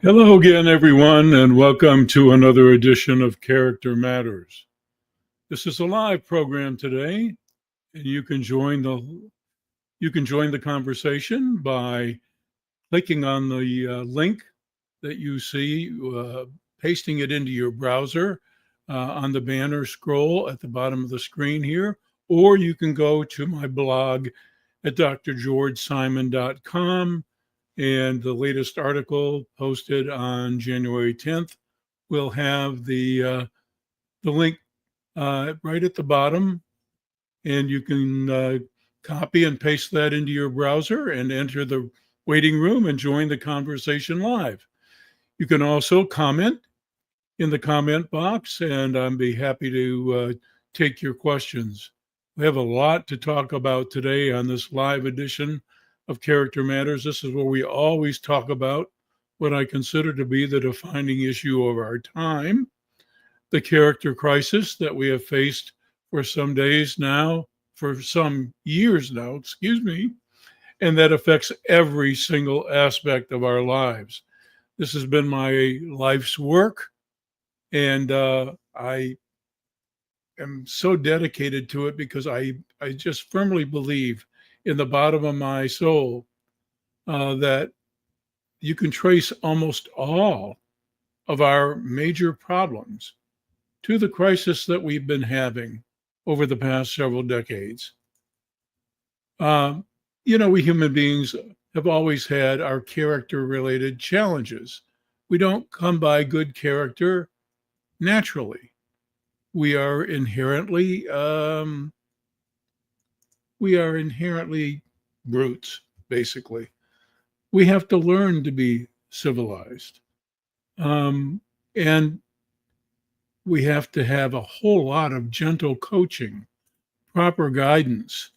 Hello again, everyone, and welcome to another edition of Character Matters. This is a live program today, and you can join the conversation by clicking on the link that you see, pasting it into your browser on the banner scroll at the bottom of the screen here, or you can go to my blog at drgeorgesimon.com. And the latest article posted on January 10th will have the link right at the bottom, and you can copy and paste that into your browser and enter the waiting room and join the conversation live. You can also comment in the comment box, and I'd be happy to take your questions. We have a lot to talk about today on this live edition of Character Matters. This is where we always talk about what I consider to be the defining issue of our time, the character crisis that we have faced for some years now, and that affects every single aspect of our lives. This has been my life's work, and I am so dedicated to it because I just firmly believe in the bottom of my soul that you can trace almost all of our major problems to the crisis that we've been having over the past several decades. We human beings have always had our character-related challenges. We don't come by good character naturally. We are inherently brutes, basically. We have to learn to be civilized. And we have to have a whole lot of gentle coaching, proper guidance,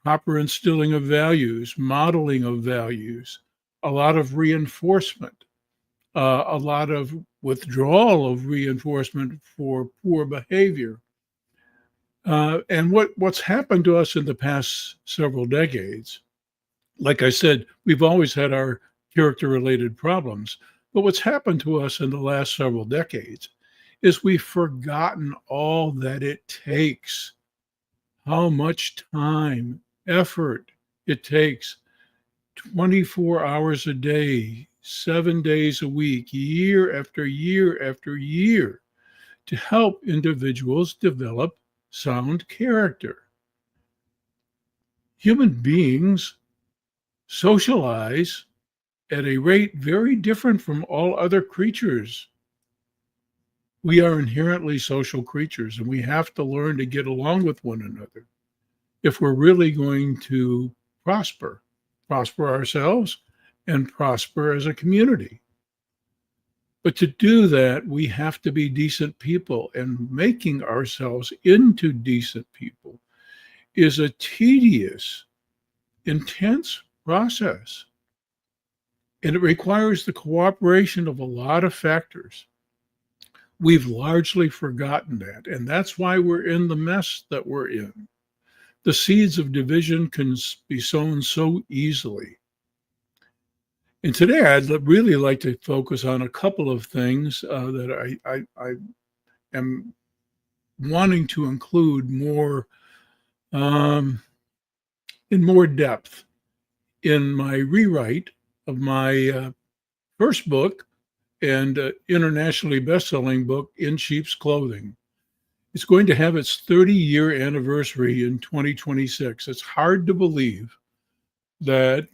proper instilling of values, modeling of values, a lot of reinforcement, a lot of withdrawal of reinforcement for poor behavior. And what's happened to us in the past several decades, like I said, we've always had our character-related problems. But what's happened to us in the last several decades is we've forgotten all that it takes, how much time, effort it takes, 24 hours a day, 7 days a week, year after year after year, to help individuals develop sound character. Human beings socialize at a rate very different from all other creatures. We are inherently social creatures, and we have to learn to get along with one another if we're really going to prosper ourselves and prosper as a community. But to do that, we have to be decent people, and making ourselves into decent people is a tedious, intense process. And it requires the cooperation of a lot of factors. We've largely forgotten that, and that's why we're in the mess that we're in. The seeds of division can be sown so easily. And today, I'd really like to focus on a couple of things that I am wanting to include more in more depth in my rewrite of my first book and internationally best-selling book, In Sheep's Clothing. It's going to have its 30-year anniversary in 2026. It's hard to believe that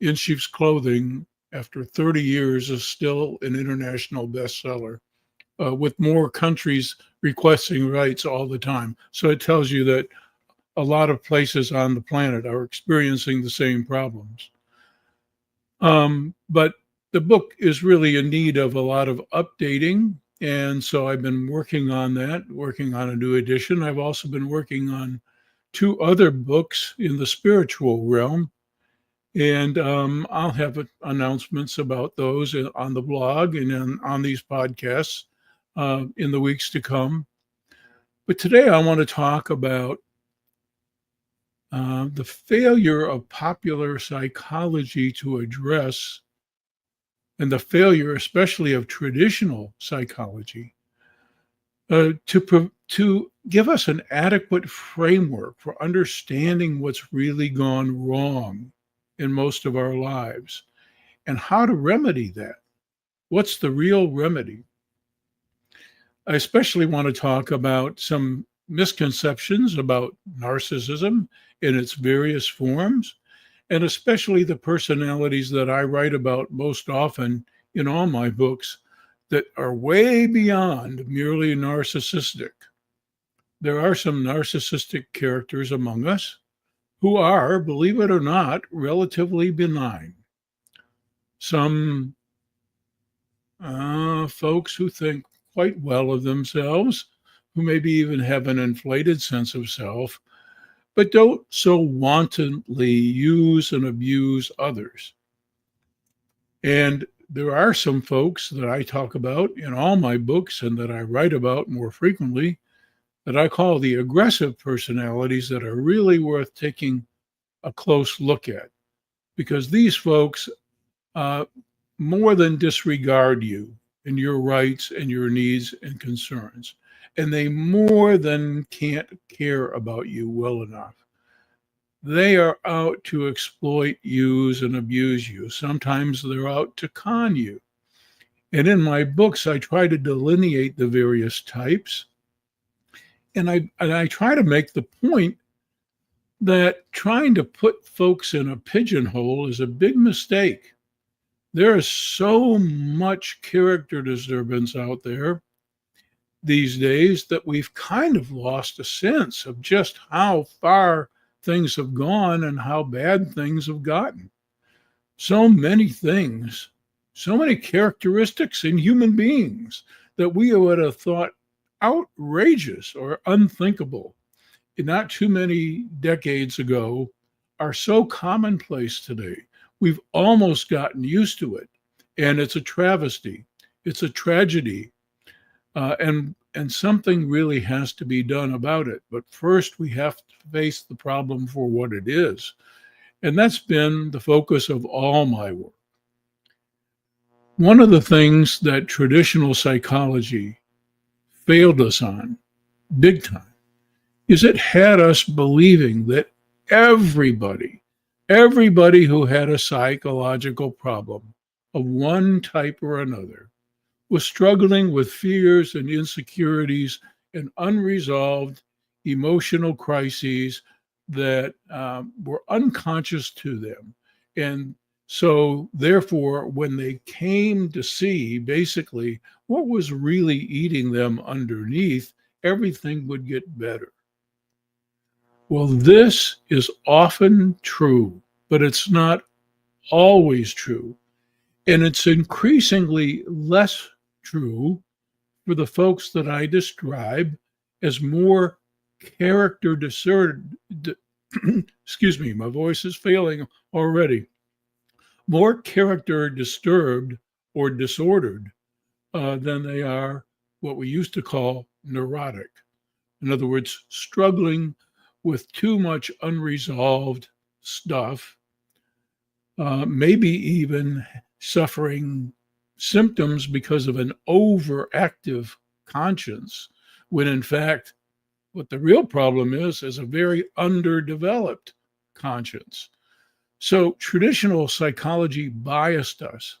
In Sheep's Clothing, after 30 years, is still an international bestseller, with more countries requesting rights all the time. So it tells you that a lot of places on the planet are experiencing the same problems. But the book is really in need of a lot of updating. And so I've been working on that, working on a new edition. I've also been working on 2 other books in the spiritual realm. And I'll have announcements about those on the blog and on these podcasts in the weeks to come. But today I want to talk about The failure of popular psychology to address, and the failure especially of traditional psychology, to give us an adequate framework for understanding what's really gone wrong in most of our lives and how to remedy that. What's the real remedy? I especially want to talk about some misconceptions about narcissism in its various forms, and especially the personalities that I write about most often in all my books that are way beyond merely narcissistic. There are some narcissistic characters among us who are, believe it or not, relatively benign. Some folks who think quite well of themselves, who maybe even have an inflated sense of self, but don't so wantonly use and abuse others. And there are some folks that I talk about in all my books and that I write about more frequently that I call the aggressive personalities that are really worth taking a close look at, because these folks uh, more than disregard you and your rights and your needs and concerns. And they more than can't care about you well enough. They are out to exploit, use, and abuse you. Sometimes they're out to con you. And in my books, I try to delineate the various types. And I try to make the point that trying to put folks in a pigeonhole is a big mistake. There is so much character disturbance out there these days that we've kind of lost a sense of just how far things have gone and how bad things have gotten. So many things, so many characteristics in human beings that we would have thought outrageous or unthinkable not too many decades ago are so commonplace today. We've almost gotten used to it. And it's a travesty. It's a tragedy. And something really has to be done about it. But first, we have to face the problem for what it is. And that's been the focus of all my work. One of the things that traditional psychology failed us on big time is it had us believing that everybody who had a psychological problem of one type or another was struggling with fears and insecurities and unresolved emotional crises that were unconscious to them. And so, therefore, when they came to see basically what was really eating them underneath, everything would get better. Well, this is often true, but it's not always true. And it's increasingly less true for the folks that I describe as more character disordered. Excuse me, my voice is failing already. More character disturbed or disordered than they are what we used to call neurotic. In other words, struggling with too much unresolved stuff, maybe even suffering symptoms because of an overactive conscience, when in fact, what the real problem is a very underdeveloped conscience. So traditional psychology biased us.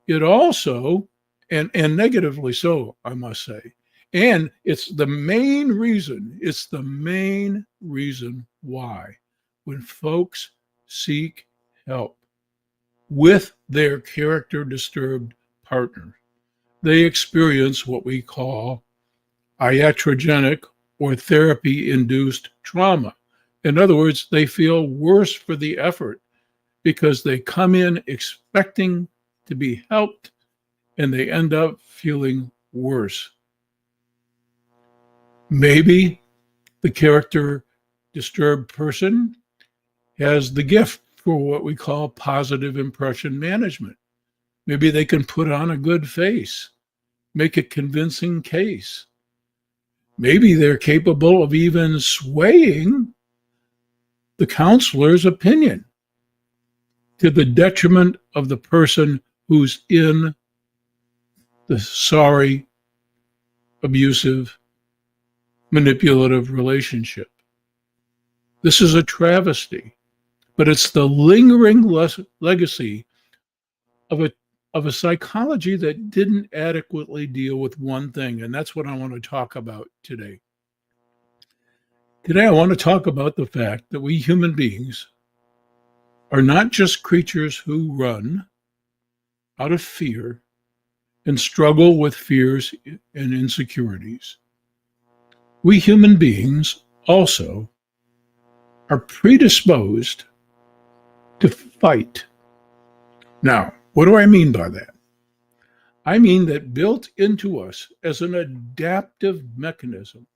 It also, and negatively so, I must say, and it's the main reason why when folks seek help with their character disturbed partner, they experience what we call iatrogenic or therapy induced trauma. In other words, they feel worse for the effort because they come in expecting to be helped and they end up feeling worse. Maybe the character disturbed person has the gift for what we call positive impression management. Maybe they can put on a good face, make a convincing case. Maybe they're capable of even swaying the counselor's opinion to the detriment of the person who's in the sorry, abusive, manipulative relationship. This is a travesty, but it's the lingering legacy of a psychology that didn't adequately deal with one thing, and that's what I want to talk about today. Today, I want to talk about the fact that we human beings are not just creatures who run out of fear and struggle with fears and insecurities. We human beings also are predisposed to fight. Now, what do I mean by that? I mean that built into us as an adaptive mechanism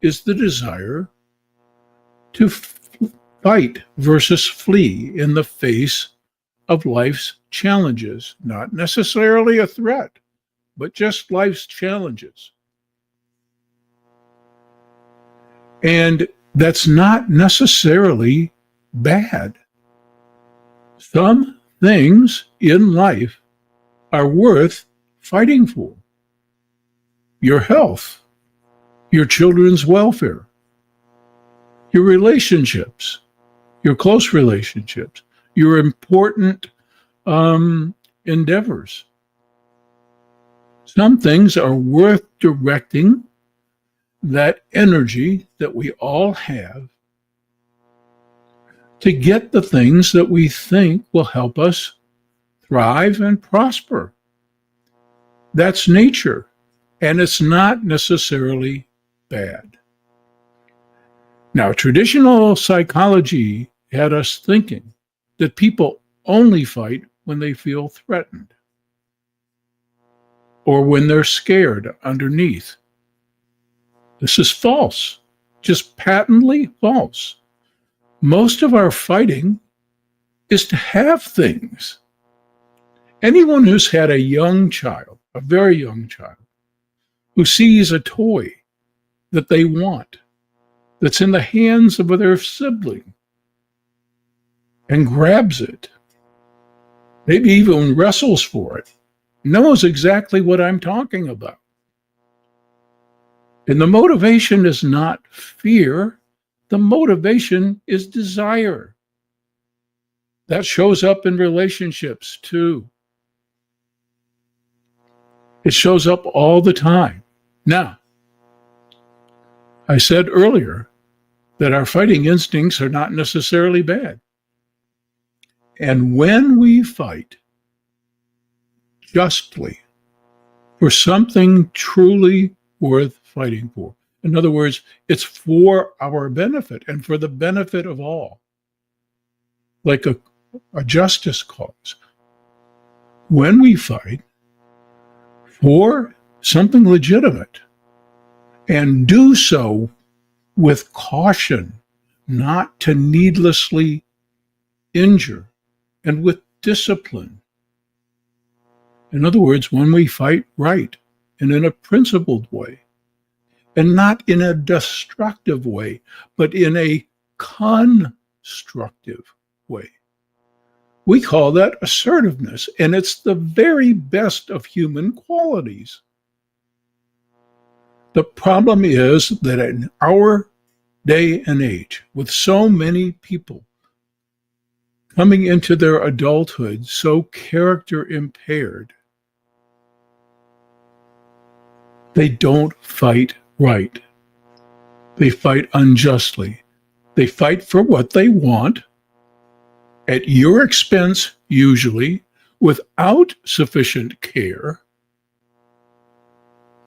is the desire to fight versus flee in the face of life's challenges, not necessarily a threat, but just life's challenges. And that's not necessarily bad. Some things in life are worth fighting for. Your health, your children's welfare, your relationships, your close relationships, your important endeavors. Some things are worth directing that energy that we all have to get the things that we think will help us thrive and prosper. That's nature, and it's not necessarily bad. Now, traditional psychology had us thinking that people only fight when they feel threatened or when they're scared underneath. This is false, just patently false. Most of our fighting is to have things. Anyone who's had a young child, a very young child, who sees a toy that they want, that's in the hands of their sibling, and grabs it, maybe even wrestles for it, knows exactly what I'm talking about. And the motivation is not fear. The motivation is desire. That shows up in relationships too. It shows up all the time. Now, I said earlier that our fighting instincts are not necessarily bad. And when we fight justly for something truly worth fighting for, in other words, it's for our benefit and for the benefit of all, like a justice cause. When we fight for something legitimate and do so with caution, not to needlessly injure, and with discipline. In other words, when we fight right and in a principled way, and not in a destructive way, but in a constructive way. We call that assertiveness, and it's the very best of human qualities. The problem is that in our day and age, with so many people coming into their adulthood so character impaired, they don't fight right. They fight unjustly. They fight for what they want, at your expense usually, without sufficient care,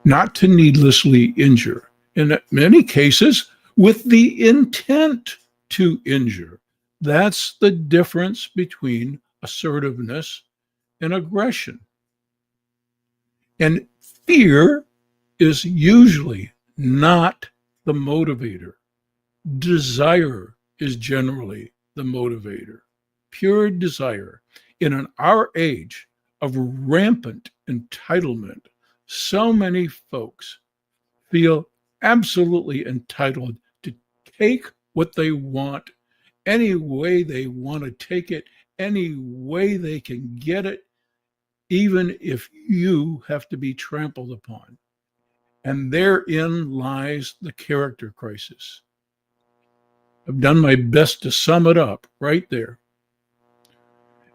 not to needlessly injure. In many cases, with the intent to injure. That's the difference between assertiveness and aggression. And fear is usually not the motivator. Desire is generally the motivator. Pure desire. In our age of rampant entitlement, so many folks feel absolutely entitled to take what they want any way they want to take it, any way they can get it, even if you have to be trampled upon. And therein lies the character crisis. I've done my best to sum it up right there.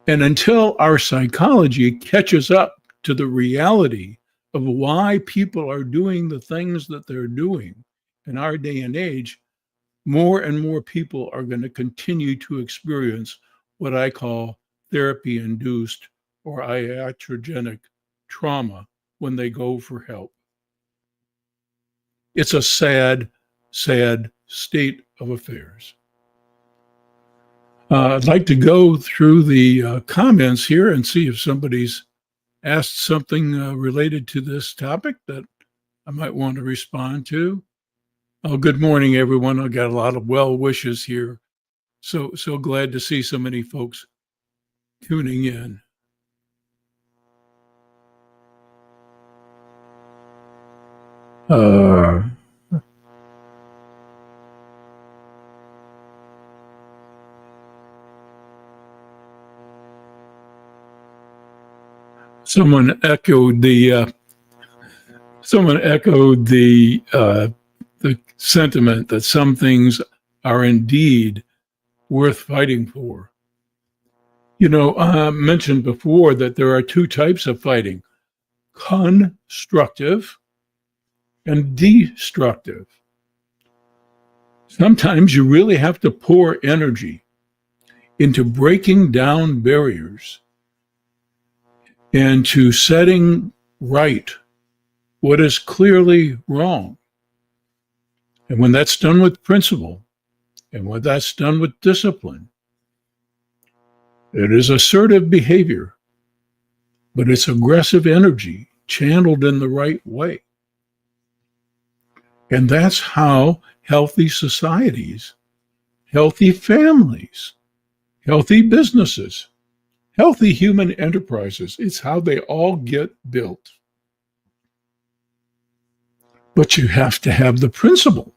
And until our psychology catches up to the reality of why people are doing the things that they're doing in our day and age, more and more people are going to continue to experience what I call therapy-induced or iatrogenic trauma when they go for help. It's a sad, sad state of affairs. I'd like to go through the comments here and see if somebody's asked something related to this topic that I might want to respond to. Oh, good morning, everyone. I got a lot of well wishes here. So glad to see so many folks tuning in. Someone echoed the sentiment that some things are indeed worth fighting for. You know, I mentioned before that there are two types of fighting: constructive and destructive. Sometimes you really have to pour energy into breaking down barriers and to setting right what is clearly wrong. And when that's done with principle, and when that's done with discipline, it is assertive behavior, but it's aggressive energy channeled in the right way. And that's how healthy societies, healthy families, healthy businesses, healthy human enterprises, it's how they all get built. But you have to have the principle.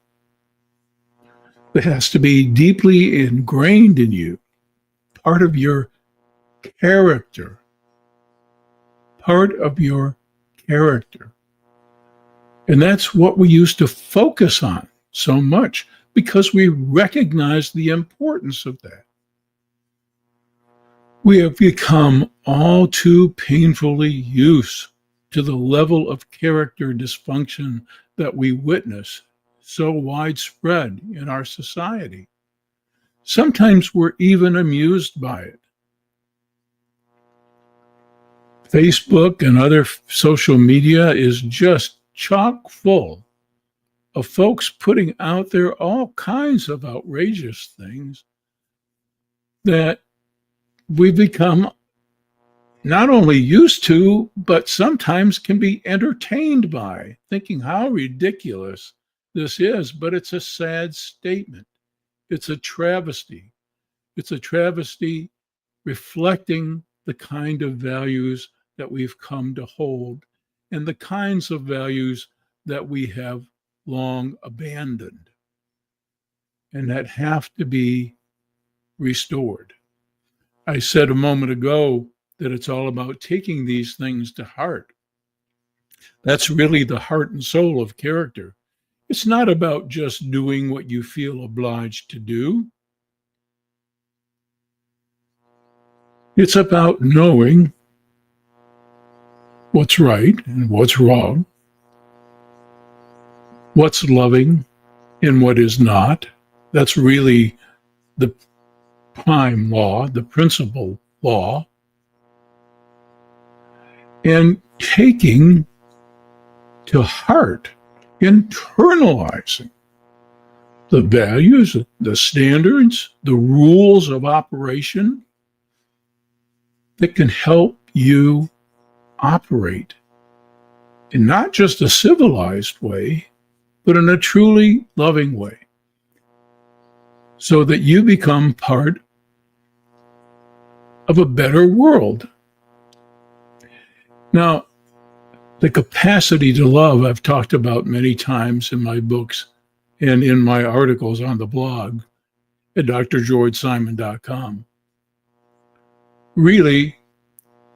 It has to be deeply ingrained in you, part of your character. Part of your character. And that's what we used to focus on so much because we recognize the importance of that. We have become all too painfully used to the level of character dysfunction that we witness so widespread in our society. Sometimes we're even amused by it. Facebook and other social media is just chock full of folks putting out there all kinds of outrageous things that we become not only used to, but sometimes can be entertained by, thinking how ridiculous this is. But it's a sad statement. It's a travesty. It's a travesty reflecting the kind of values that we've come to hold and the kinds of values that we have long abandoned and that have to be restored. I said a moment ago that it's all about taking these things to heart. That's really the heart and soul of character. It's not about just doing what you feel obliged to do. It's about knowing what's right and what's wrong, what's loving and what is not. That's really the prime law, the principal law. And taking to heart, internalizing the values, the standards, the rules of operation that can help you operate in not just a civilized way, but in a truly loving way, so that you become part of a better world. Now, the capacity to love I've talked about many times in my books and in my articles on the blog. at drgeorgesimon.com. Really,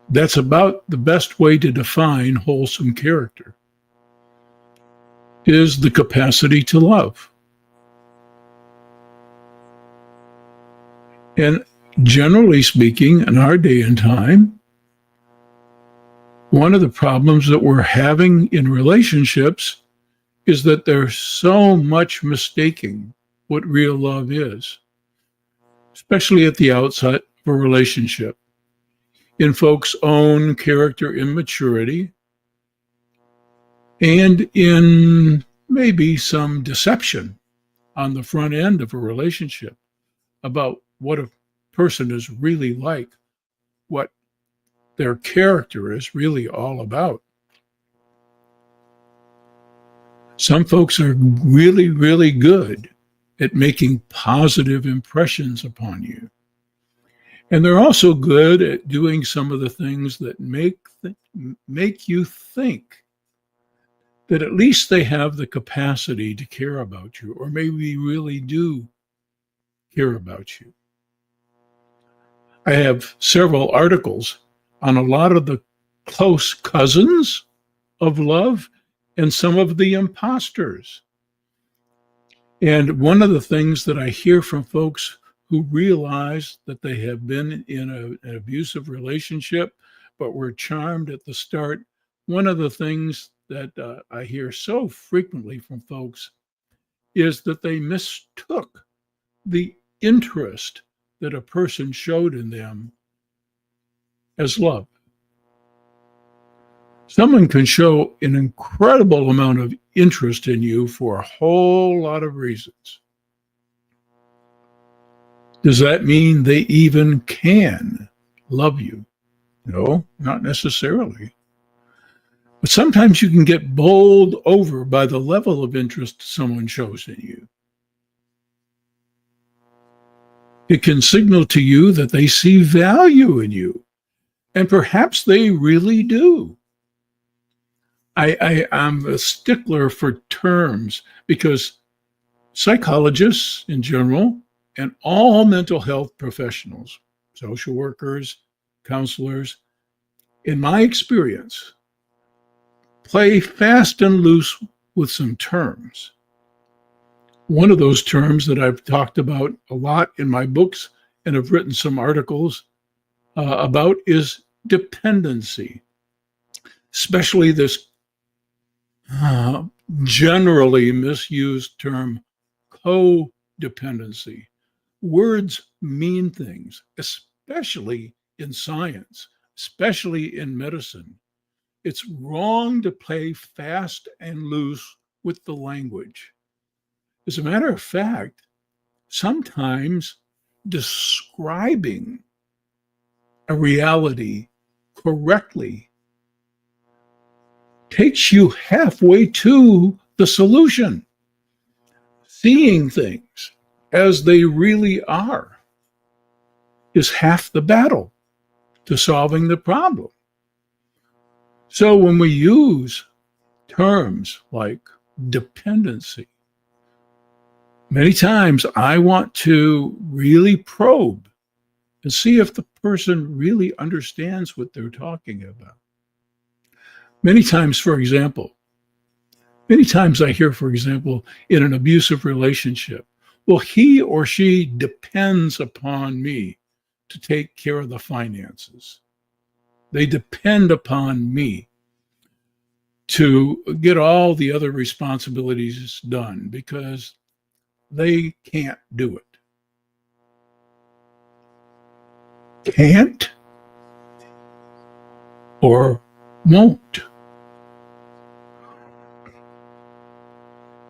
that's about the best way to define wholesome character, is the capacity to love. And generally speaking, in our day and time, one of the problems that we're having in relationships is that there's so much mistaking what real love is, especially at the outset of a relationship. In folks' own character immaturity and in maybe some deception on the front end of a relationship about what a person is really like, what their character is really all about. Some folks are really, really good at making positive impressions upon you. And they're also good at doing some of the things that make you think that at least they have the capacity to care about you, or maybe really do care about you. I have several articles on a lot of the close cousins of love and some of the imposters. And one of the things that I hear from folks who realize that they have been in an abusive relationship, but were charmed at the start, one of the things that I hear so frequently from folks is that they mistook the interest that a person showed in them as love. Someone can show an incredible amount of interest in you for a whole lot of reasons. Does that mean they even can love you? No, not necessarily. But sometimes you can get bowled over by the level of interest someone shows in you. It can signal to you that they see value in you, and perhaps they really do. I'm a stickler for terms because psychologists in general and all mental health professionals, social workers, counselors, in my experience, play fast and loose with some terms. One of those terms that I've talked about a lot in my books and have written some articles about is dependency, especially this generally misused term codependency. Words mean things, especially in science, especially in medicine. It's wrong to play fast and loose with the language. As a matter of fact, sometimes describing a reality correctly takes you halfway to the solution. Seeing things as they really are is half the battle to solving the problem. So when we use terms like dependency, many times I want to really probe and see if the person really understands what they're talking about. Many times I hear, for example, in an abusive relationship, well, he or she depends upon me to take care of the finances. They depend upon me to get all the other responsibilities done because they can't do it. Can't or won't.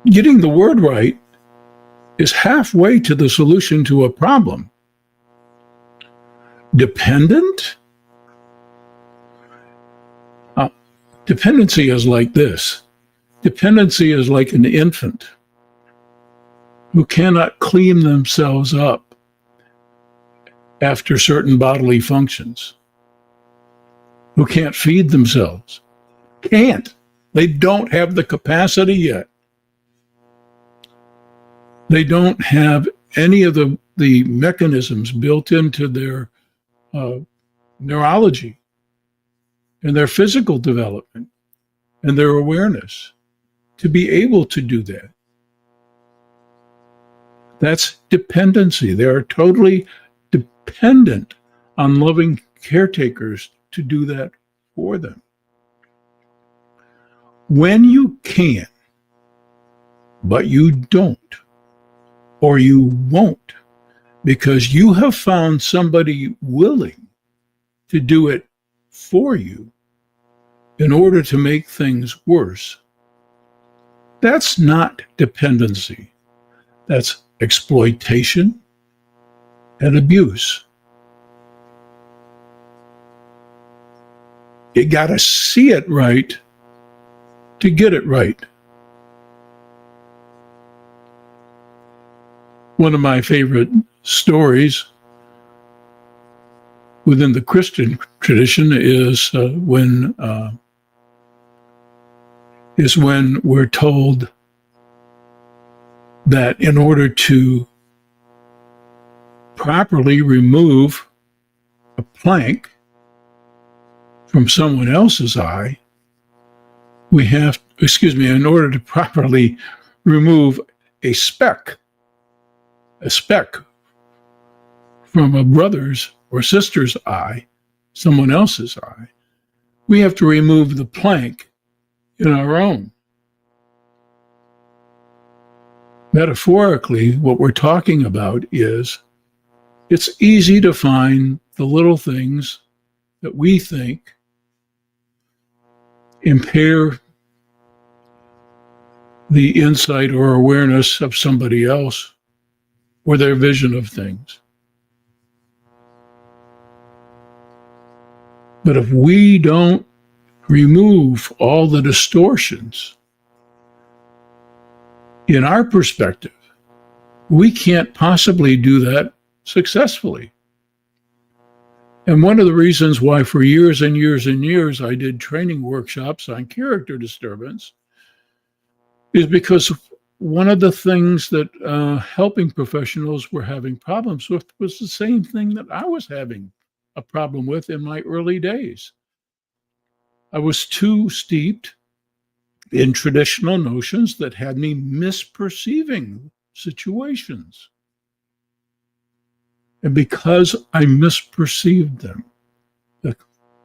Getting the word right is halfway to the solution to a problem. Dependent? Dependency is like this. Dependency is like an infant who cannot clean themselves up after certain bodily functions, who can't feed themselves. Can't. They don't have the capacity yet. They don't have any of the mechanisms built into their neurology and their physical development and their awareness to be able to do that. That's dependency. They are totally dependent on loving caretakers to do that for them. When you can, but you don't, or you won't, because you have found somebody willing to do it for you in order to make things worse, that's not dependency. That's exploitation and abuse. You got to see it right to get it right. One of my favorite stories within the Christian tradition is when we're told that in order to properly remove a plank from someone else's eye, in order to properly remove a speck from a brother's or sister's eye, someone else's eye, we have to remove the plank in our own. Metaphorically, what we're talking about is it's easy to find the little things that we think impair the insight or awareness of somebody else or their vision of things. But if we don't remove all the distortions in our perspective, we can't possibly do that successfully. And one of the reasons why for years and years and years I did training workshops on character disturbance is because one of the things that helping professionals were having problems with was the same thing that I was having a problem with in my early days. I was too steeped in traditional notions that had me misperceiving situations. And because I misperceived them,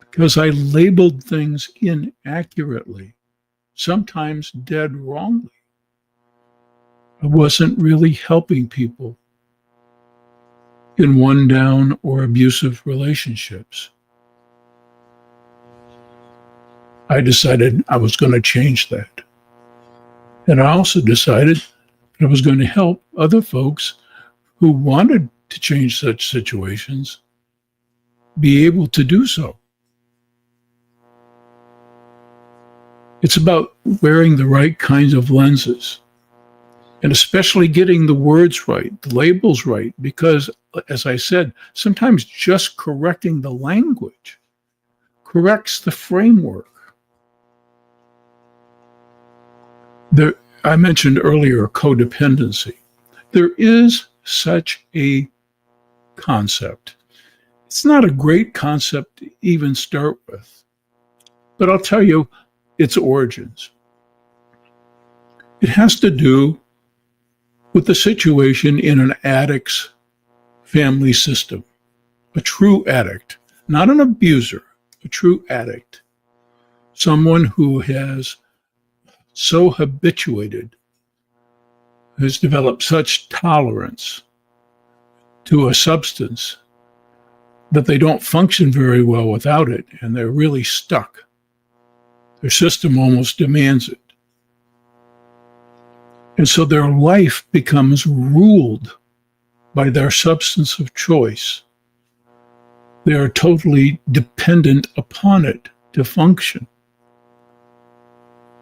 because I labeled things inaccurately, sometimes dead wrongly, I wasn't really helping people in one-down or abusive relationships. I decided I was going to change that. And I also decided that I was going to help other folks who wanted to change such situations be able to do so. It's about wearing the right kinds of lenses, and especially getting the words right, the labels right, because, as I said, sometimes just correcting the language corrects the framework. I mentioned earlier codependency. There is such a concept. It's not a great concept to even start with, but I'll tell you its origins. It has to do with the situation in an addict's family system. A true addict, not an abuser, a true addict. Someone who has so habituated, has developed such tolerance to a substance that they don't function very well without it, and they're really stuck. Their system almost demands it. And so their life becomes ruled by their substance of choice. They are totally dependent upon it to function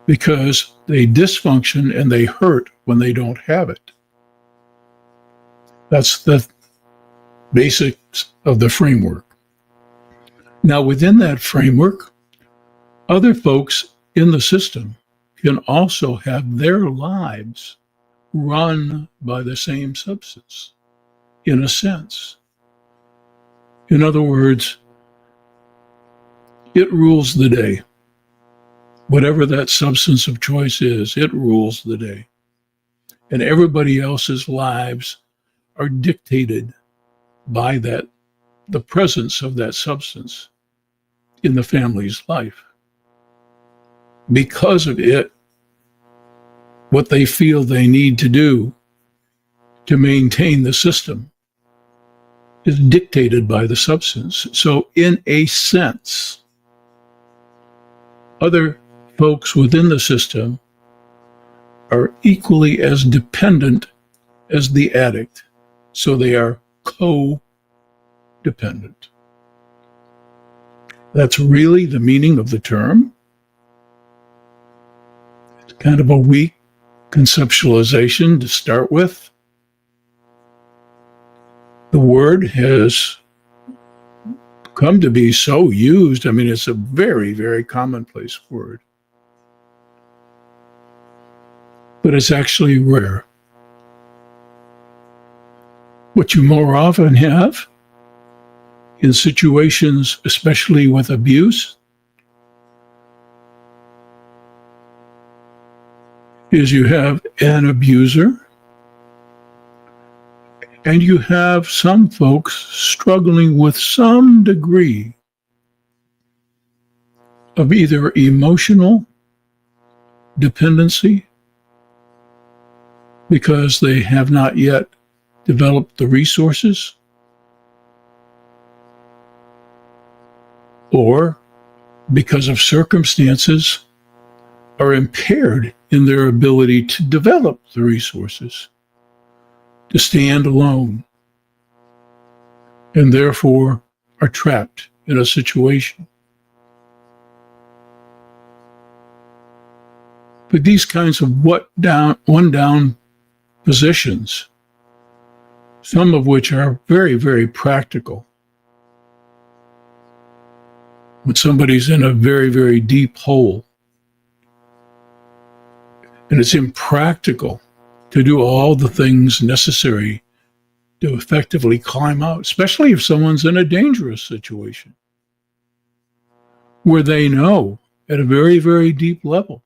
because they dysfunction and they hurt when they don't have it. That's the basics of the framework. Now, within that framework, other folks in the system can also have their lives run by the same substance. in a sense. In other words, it rules the day. Whatever that substance of choice is, it rules the day. And everybody else's lives are dictated by the presence of that substance in the family's life. Because of it, what they feel they need to do to maintain the system is dictated by the substance. So in a sense, other folks within the system are equally as dependent as the addict. So they are codependent. That's really the meaning of the term. It's kind of a weak conceptualization to start with. The word has come to be so used. I mean, it's a very, very commonplace word. But it's actually rare. What you more often have in situations, especially with abuse, is you have an abuser, and you have some folks struggling with some degree of either emotional dependency because they have not yet developed the resources, or because of circumstances are impaired in their ability to develop the resources, to stand alone, and therefore are trapped in a situation. But these kinds of one down positions, some of which are very, very practical. When somebody's in a very, very deep hole, and it's impractical to do all the things necessary to effectively climb out, especially if someone's in a dangerous situation, where they know at a very, very deep level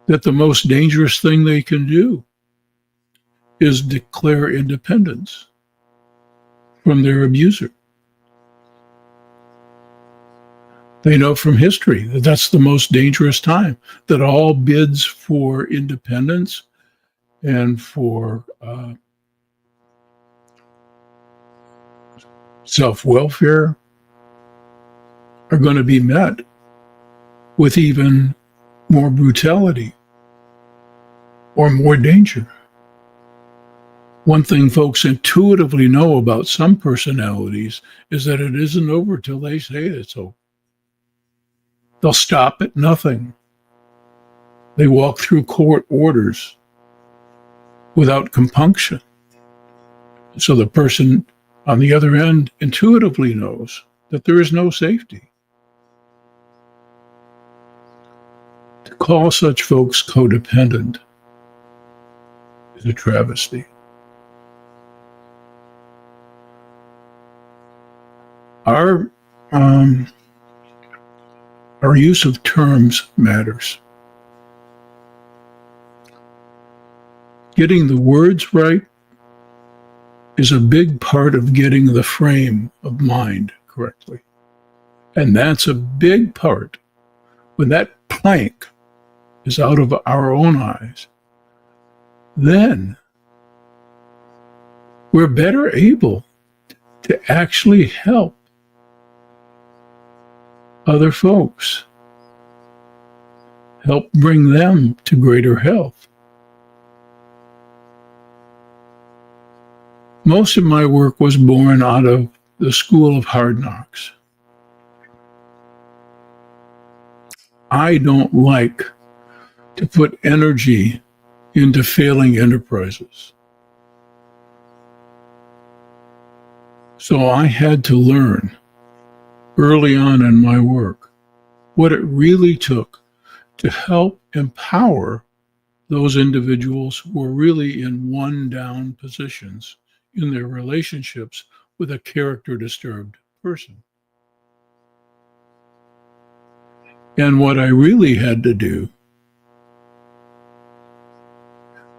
that the most dangerous thing they can do is declare independence from their abuser. They know from history that that's the most dangerous time, that all bids for independence and for self-welfare are going to be met with even more brutality or more danger. One thing folks intuitively know about some personalities is that it isn't over till they say it's over. They'll stop at nothing. They walk through court orders without compunction. So the person on the other end intuitively knows that there is no safety. To call such folks codependent is a travesty. Our use of terms matters. Getting the words right is a big part of getting the frame of mind correctly. And that's a big part. When that plank is out of our own eyes, then we're better able to actually help other folks, help bring them to greater health. Most of my work was born out of the school of hard knocks. I don't like to put energy into failing enterprises. So I had to learn early on in my work what it really took to help empower those individuals who are really in one down positions in their relationships with a character disturbed person. And what I really had to do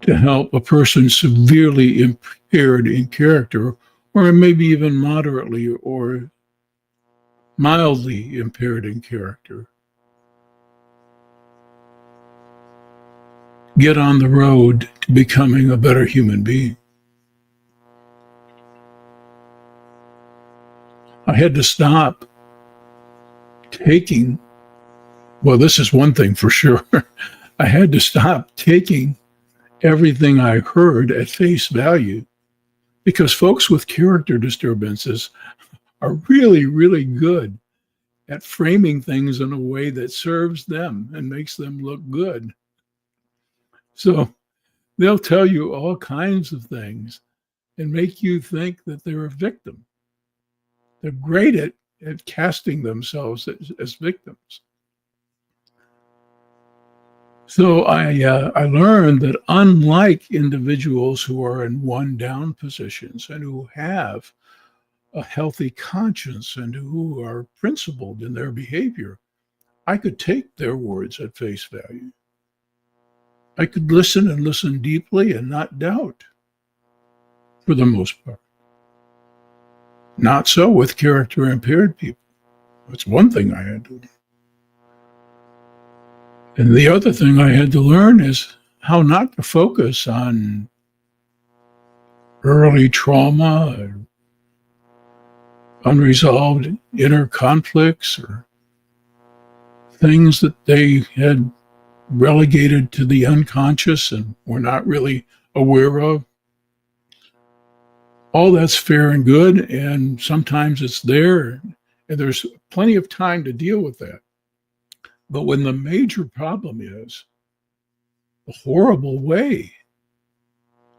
to help a person severely impaired in character, or maybe even moderately or mildly impaired in character, get on the road to becoming a better human being. I had to stop taking, well, this is one thing for sure. I had to stop taking everything I heard at face value, because folks with character disturbances are really, really good at framing things in a way that serves them and makes them look good. So they'll tell you all kinds of things and make you think that they're a victim. They're great at casting themselves as victims. So I learned that unlike individuals who are in one down positions and who have a healthy conscience and who are principled in their behavior, I could take their words at face value. I could listen and listen deeply and not doubt, for the most part. Not so with character impaired people. That's one thing I had to learn. And the other thing I had to learn is how not to focus on early trauma or unresolved inner conflicts or things that they had relegated to the unconscious and were not really aware of. All that's fair and good, and sometimes it's there, and there's plenty of time to deal with that. But when the major problem is the horrible way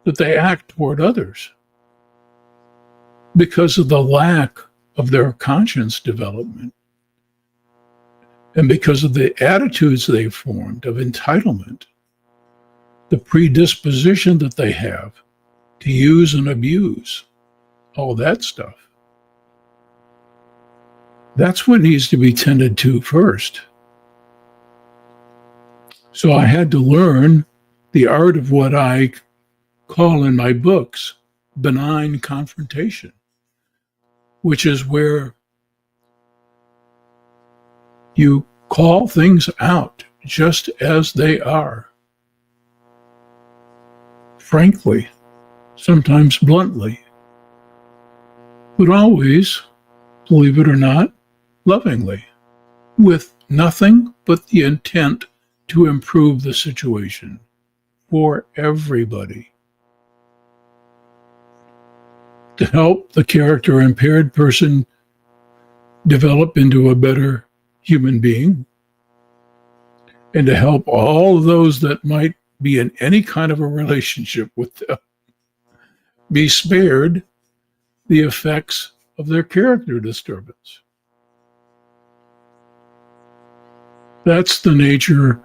that they act toward others because of the lack of their conscience development and because of the attitudes they've formed of entitlement, the predisposition that they have to use and abuse, all that stuff. That's what needs to be tended to first. So I had to learn the art of what I call in my books benign confrontation, which is where you call things out just as they are, frankly, sometimes bluntly, but always, believe it or not, lovingly, with nothing but the intent to improve the situation for everybody. To help the character impaired person develop into a better human being, and to help all of those that might be in any kind of a relationship with them be spared the effects of their character disturbance. That's the nature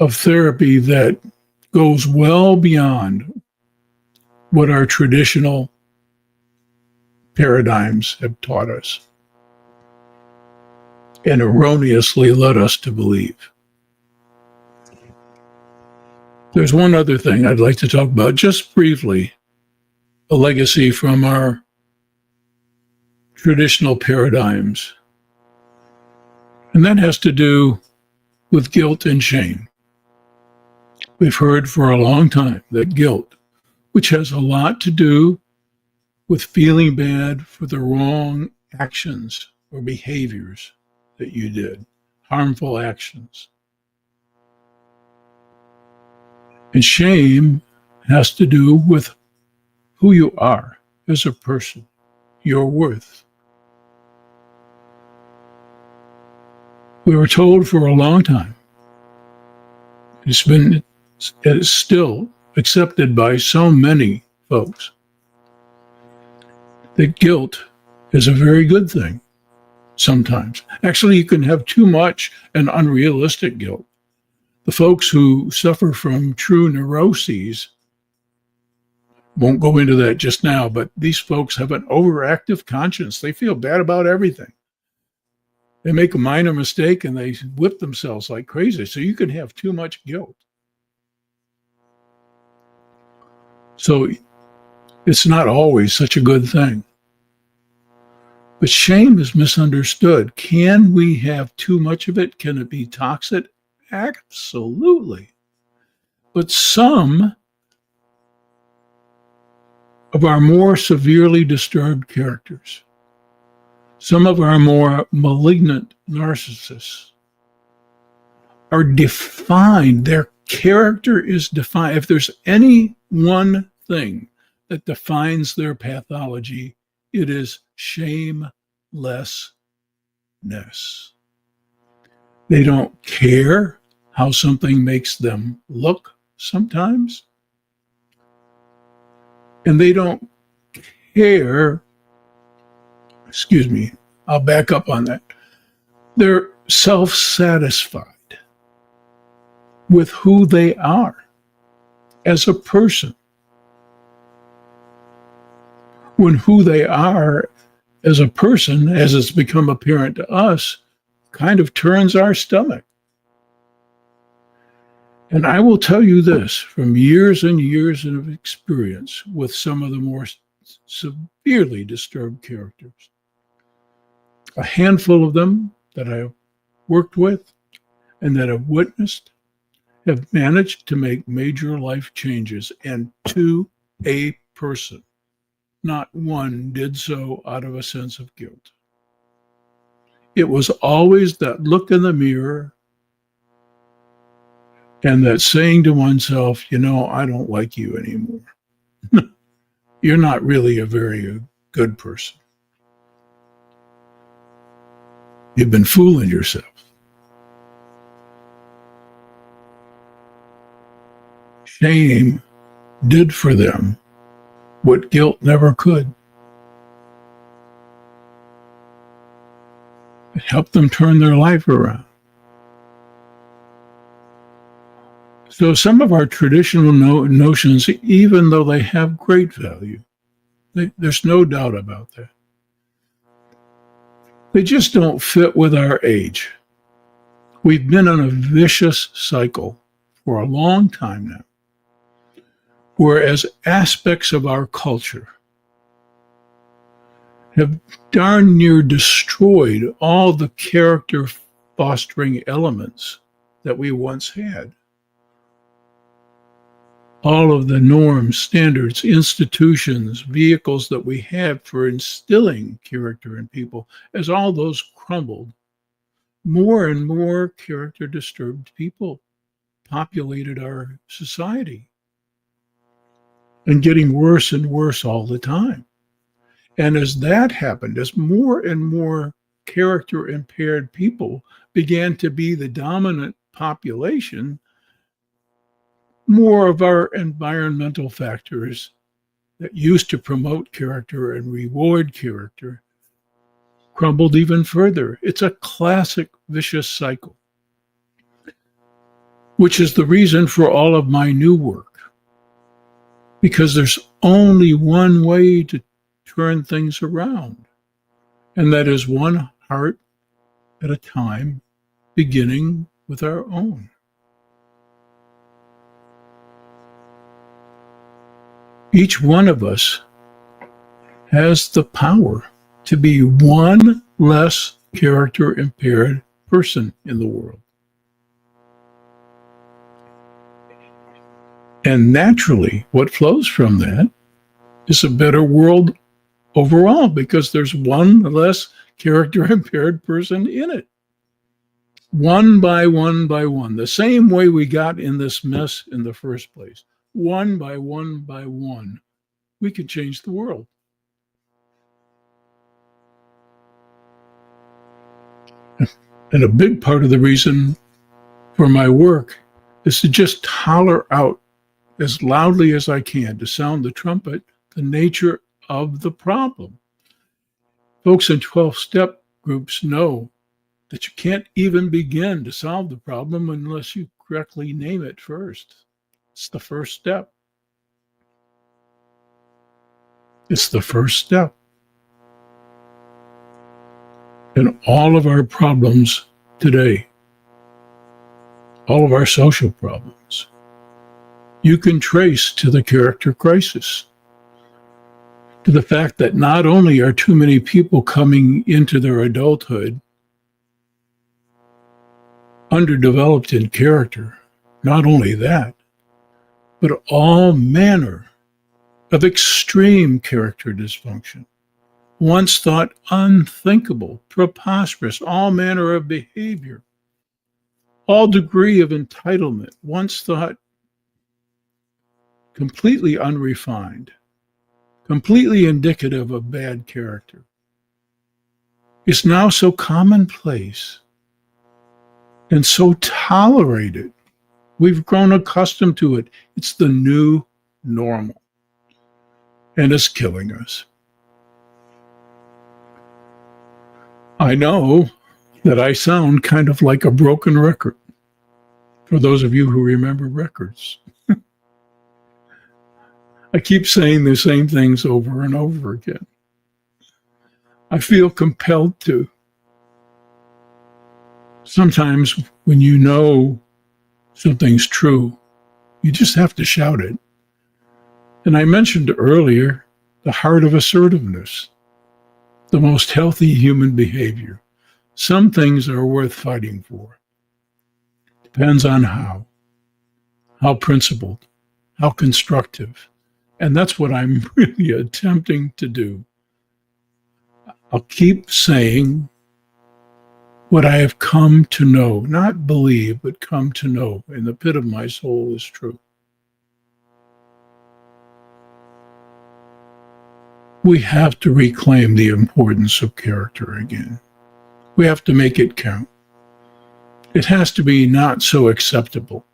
of therapy that goes well beyond what our traditional paradigms have taught us and erroneously led us to believe. There's one other thing I'd like to talk about just briefly, a legacy from our traditional paradigms. And that has to do with guilt and shame. We've heard for a long time that guilt, which has a lot to do with feeling bad for the wrong actions or behaviors that you did, harmful actions. And shame has to do with who you are as a person, your worth. We were told for a long time, it is still accepted by so many folks, that guilt is a very good thing sometimes. Actually, you can have too much and unrealistic guilt. The folks who suffer from true neuroses, won't go into that just now, but these folks have an overactive conscience. They feel bad about everything. They make a minor mistake and they whip themselves like crazy. So you can have too much guilt. So it's not always such a good thing. But shame is misunderstood. Can we have too much of it? Can it be toxic? Absolutely. But some of our more severely disturbed characters, some of our more malignant narcissists are defined. Their character is defined. If there's any one thing that defines their pathology, it is shamelessness. They don't care how something makes them look sometimes. And they don't care, I'll back up on that. They're self-satisfied with who they are as a person. When who they are as a person, as it's become apparent to us, kind of turns our stomach. And I will tell you this, from years and years of experience with some of the more severely disturbed characters, a handful of them that I've worked with and that I've witnessed have managed to make major life changes, and to a person. Not one did so out of a sense of guilt. It was always that look in the mirror and that saying to oneself, I don't like you anymore. You're not really a very good person. You've been fooling yourself. Shame did for them what guilt never could. It helped them turn their life around. So some of our traditional notions, even though they have great value, there's no doubt about that, they just don't fit with our age. We've been in a vicious cycle for a long time now, whereas aspects of our culture have darn near destroyed all the character fostering elements that we once had. All of the norms, standards, institutions, vehicles that we have for instilling character in people, as all those crumbled, more and more character disturbed people populated our society, and getting worse and worse all the time. And as that happened, as more and more character impaired people began to be the dominant population, more of our environmental factors that used to promote character and reward character crumbled even further. It's a classic vicious cycle, which is the reason for all of my new work, because there's only one way to turn things around, and that is one heart at a time, beginning with our own. Each one of us has the power to be one less character impaired person in the world. And naturally, what flows from that is a better world overall, because there's one less character impaired person in it. One by one by one, the same way we got in this mess in the first place. One by one, we can change the world. And a big part of the reason for my work is to just holler out as loudly as I can, to sound the trumpet, the nature of the problem. Folks in 12-step groups know that you can't even begin to solve the problem unless you correctly name it first. It's the first step. It's the first step. And all of our problems today, all of our social problems, you can trace to the character crisis, to the fact that not only are too many people coming into their adulthood underdeveloped in character, not only that, but all manner of extreme character dysfunction, once thought unthinkable, preposterous, all manner of behavior, all degree of entitlement, once thought completely unrefined, completely indicative of bad character, is now so commonplace and so tolerated. We've grown accustomed to it. It's the new normal, and it's killing us. I know that I sound kind of like a broken record, for those of you who remember records. I keep saying the same things over and over again. I feel compelled to. Sometimes when you know something's true, you just have to shout it. And I mentioned earlier the heart of assertiveness, the most healthy human behavior. Some things are worth fighting for. Depends on how principled, how constructive. And that's what I'm really attempting to do. I'll keep saying what I have come to know, not believe, but come to know in the pit of my soul is true. We have to reclaim the importance of character again. We have to make it count. It has to be not so acceptable.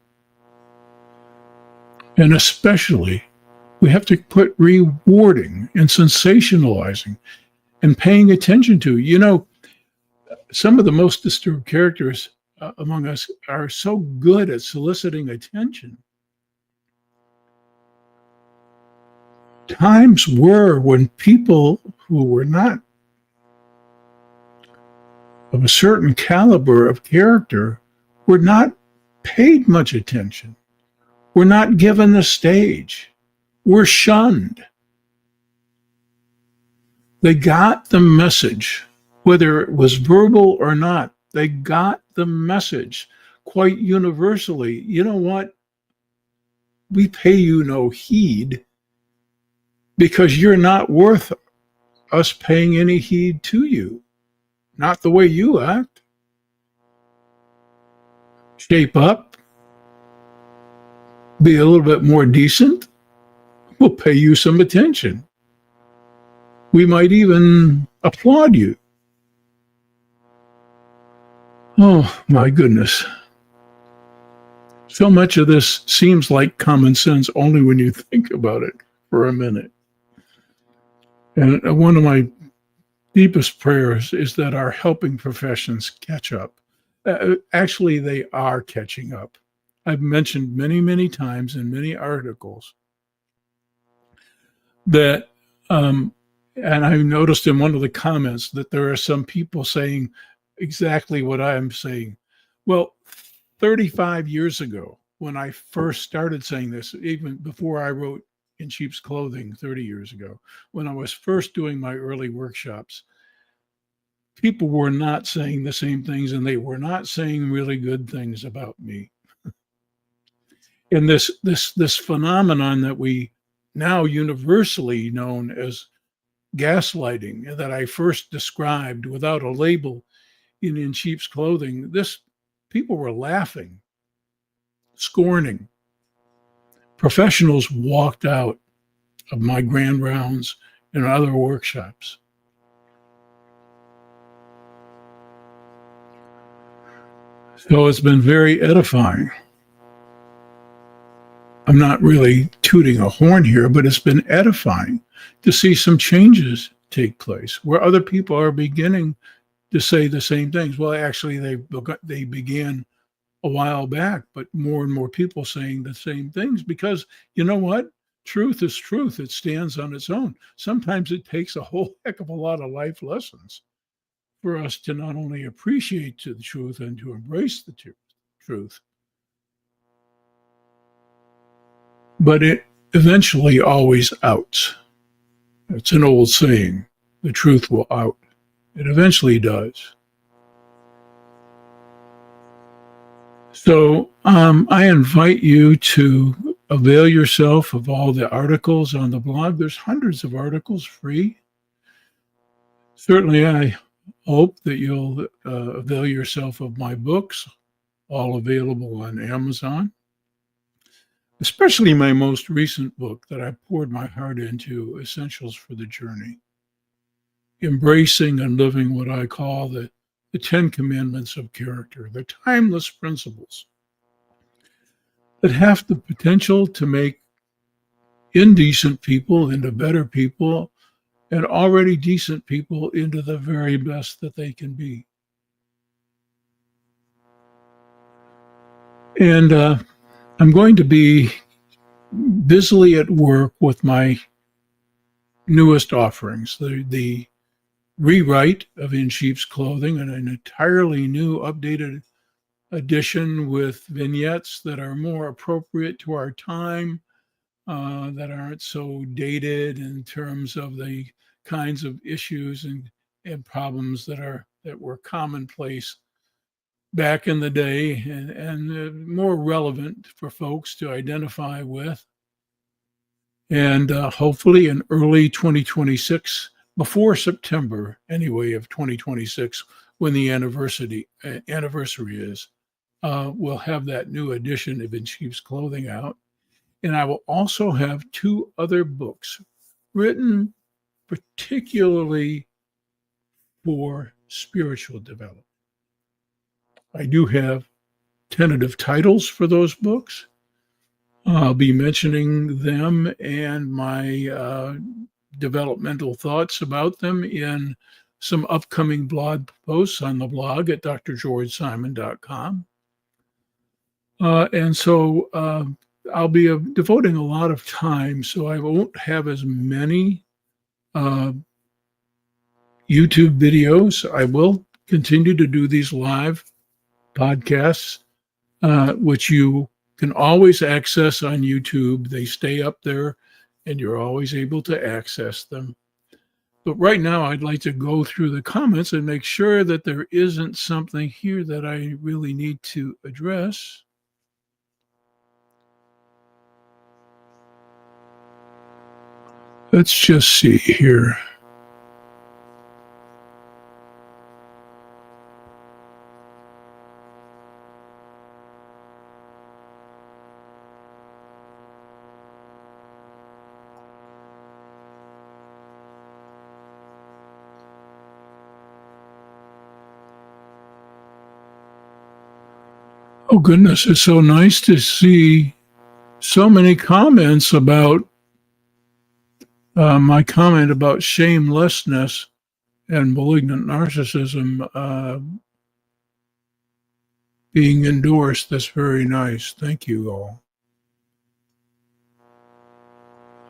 And especially, we have to put rewarding and sensationalizing and paying attention to. You know, some of the most disturbed characters among us are so good at soliciting attention. Times were when people who were not of a certain caliber of character were not paid much attention, were not given the stage, were shunned. They got the message, whether it was verbal or not. They got the message quite universally. You know what? We pay you no heed because you're not worth us paying any heed to you. Not the way you act. Shape up. Be a little bit more decent. We'll pay you some attention. We might even applaud you. Oh, my goodness. So much of this seems like common sense only when you think about it for a minute. And one of my deepest prayers is that our helping professions catch up. Actually, they are catching up. I've mentioned many, many times in many articles that, and I noticed in one of the comments that there are some people saying exactly what I'm saying. Well, 35 years ago, when I first started saying this, even before I wrote In Sheep's Clothing 30 years ago, when I was first doing my early workshops, people were not saying the same things, and they were not saying really good things about me. And this phenomenon that we now universally known as gaslighting, that I first described without a label in Sheep's Clothing, this people were laughing, scorning. Professionals walked out of my grand rounds and other workshops. So it's been very edifying. I'm not really tooting a horn here, but it's been edifying to see some changes take place where other people are beginning to say the same things. Well, actually, they began a while back, but more and more people saying the same things because you know what? Truth is truth. It stands on its own. Sometimes it takes a whole heck of a lot of life lessons for us to not only appreciate the truth and to embrace the truth, but it eventually always outs. It's an old saying, the truth will out. It eventually does. So I invite you to avail yourself of all the articles on the blog. There's hundreds of articles free. Certainly, I hope that you'll avail yourself of my books, all available on Amazon, especially my most recent book that I poured my heart into, Essentials for the Journey, embracing and living what I call the 10 commandments of character, the timeless principles that have the potential to make indecent people into better people and already decent people into the very best that they can be. And I'm going to be busily at work with my newest offerings, the rewrite of In Sheep's Clothing, and an entirely new updated edition with vignettes that are more appropriate to our time, that aren't so dated in terms of the kinds of issues and problems that were commonplace back in the day and more relevant for folks to identify with. And hopefully in early 2026, before September anyway of 2026, when the anniversary is, we'll have that new edition of In Sheep's Clothing out. And I will also have two other books written particularly for spiritual development. I do have tentative titles for those books. I'll be mentioning them and my developmental thoughts about them in some upcoming blog posts on the blog at drgeorgesimon.com. And so I'll be devoting a lot of time, so I won't have as many YouTube videos. I will continue to do these live podcasts, which you can always access on YouTube. They stay up there and you're always able to access them. But right now, I'd like to go through the comments and make sure that there isn't something here that I really need to address. Let's just see here. Oh, goodness, it's so nice to see so many comments about my comment about shamelessness and malignant narcissism being endorsed. That's very nice. Thank you all.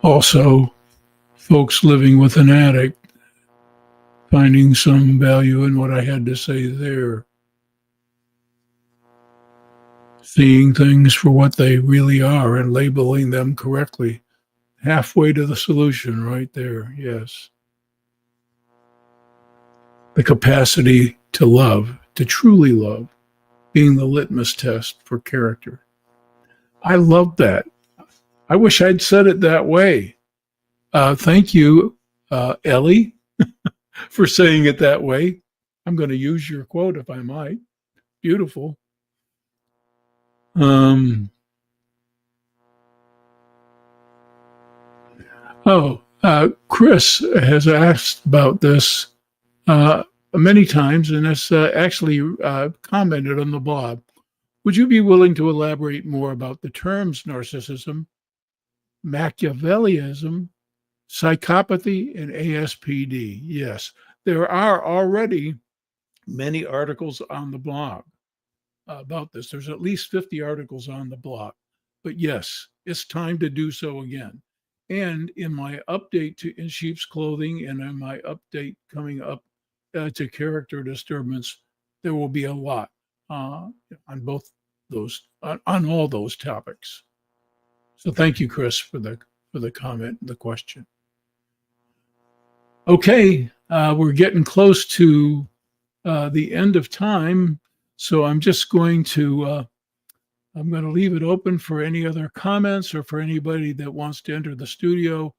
Also, folks living with an addict finding some value in what I had to say there. Seeing things for what they really are and labeling them correctly. Halfway to the solution right there, yes. The capacity to love, to truly love, being the litmus test for character. I love that. I wish I'd said it that way. Thank you, Ellie, for saying it that way. I'm going to use your quote if I might. Beautiful. Chris has asked about this many times and has actually commented on the blog. Would you be willing to elaborate more about the terms narcissism, Machiavellism, psychopathy, and ASPD? Yes, there are already many articles on the blog about this. There's at least 50 articles on the blog. But yes, it's time to do so again. And in my update to In Sheep's Clothing and in my update coming up to character disturbance, there will be a lot on both those, on all those topics. So thank you, Chris, for the comment and the question. Okay, we're getting close to the end of time, so I'm just going to leave it open for any other comments or for anybody that wants to enter the studio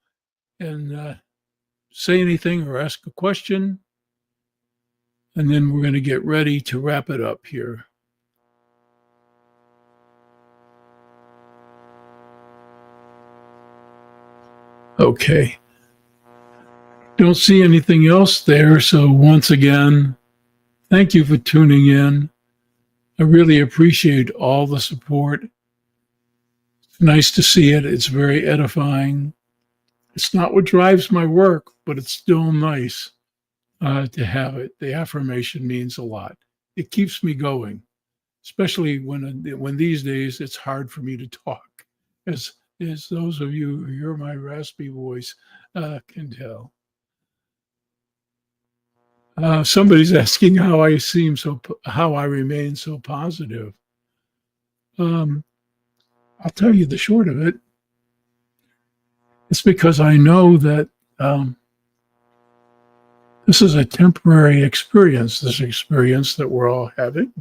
and say anything or ask a question. And then we're going to get ready to wrap it up here. Okay. Don't see anything else there. So once again, thank you for tuning in. I really appreciate all the support. It's nice to see it. It's very edifying. It's not what drives my work, but it's still nice to have it. The affirmation means a lot. It keeps me going, especially when these days it's hard for me to talk, as those of you who hear my raspy voice can tell. Somebody's asking how I remain so positive. I'll tell you the short of it. It's because I know that this is a temporary experience, this experience that we're all having.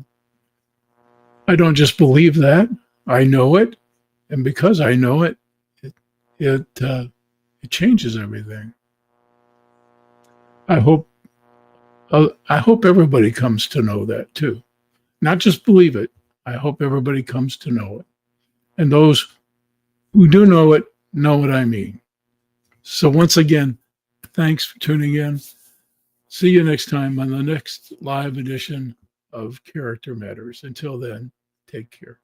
I don't just believe that. I know it. And because I know it, it changes everything. I hope everybody comes to know that too. Not just believe it. I hope everybody comes to know it. And those who do know it know what I mean. So once again, thanks for tuning in. See you next time on the next live edition of Character Matters. Until then, take care.